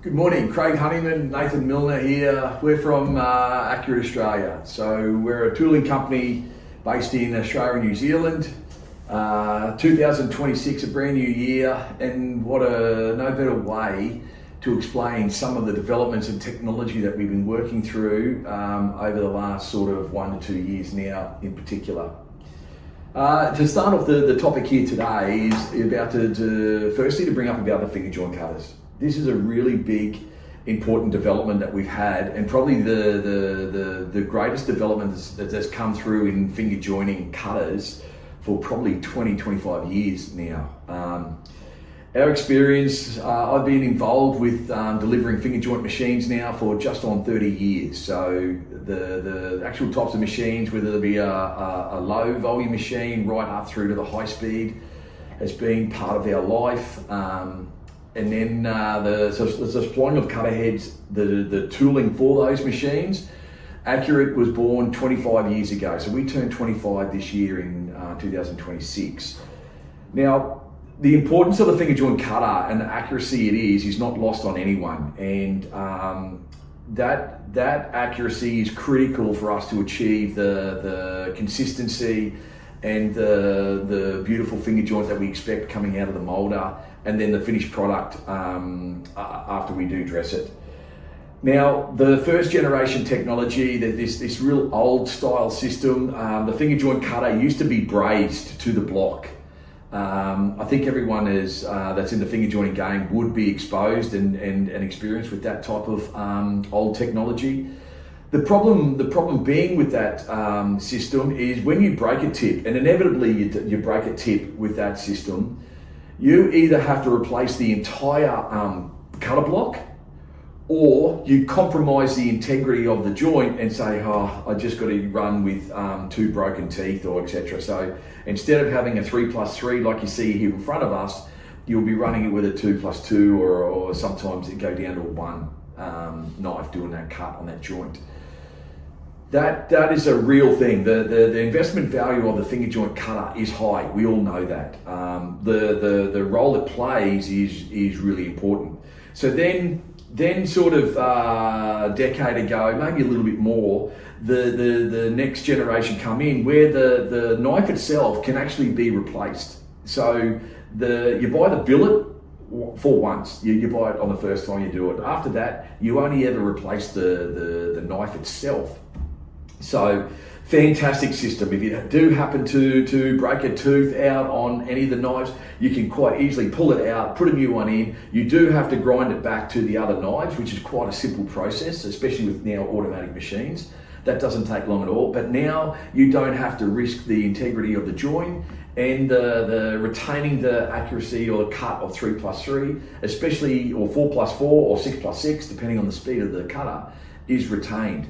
Good morning, Craig Honeyman, Nathan Milner here. We're from Accurate Australia. So we're a tooling company based in Australia and New Zealand. 2026, a brand new year, and what a no better way to explain some of the developments and technology that we've been working through over the last sort of 1 to 2 years now in particular. To start off the topic here today is about firstly to bring up about the finger joint cutters. This is a really big, important development that we've had, and probably the greatest development that's come through in finger jointing cutters for probably 20-25 years now. Our experience, I've been involved with delivering finger joint machines now for just on 30 years. So the actual types of machines, whether it be a low volume machine right up through to the high speed, has been part of our life. And then the supplying of cutter heads, the tooling for those machines. Accurate was born 25 years ago, so we turned 25 this year in 2026. Now, the importance of the finger joint cutter and the accuracy it is not lost on anyone, and that accuracy is critical for us to achieve the consistency and the beautiful finger joint that we expect coming out of the molder, and then the finished product after we do dress it. Now, the first generation technology, this real old style system, the finger joint cutter used to be brazed to the block. I think everyone that's in the finger jointing game would be exposed and experienced with that type of old technology. The problem being with that system is when you break a tip, and inevitably you break a tip with that system, you either have to replace the entire cutter block, or you compromise the integrity of the joint and say, oh, I just got to run with 2 broken teeth or etc. So instead of having a 3+3 like you see here in front of us, you'll be running it with a 2+2 or sometimes it go down to a 1 knife doing that cut on that joint. That is a real thing. The investment value of the finger joint cutter is high. We all know that. The role it plays is really important. So then sort of a decade ago, maybe a little bit more, the next generation come in where the knife itself can actually be replaced. So you buy the billet for once. You buy it on the first time you do it. After that, you only ever replace the knife itself. So fantastic system. If you do happen to break a tooth out on any of the knives, you can quite easily pull it out, put a new one in. You do have to grind it back to the other knives, which is quite a simple process, especially with now automatic machines. That doesn't take long at all. But now you don't have to risk the integrity of the joint and the retaining the accuracy or the cut of 3+3, especially, or 4+4 or 6+6, depending on the speed of the cutter, is retained.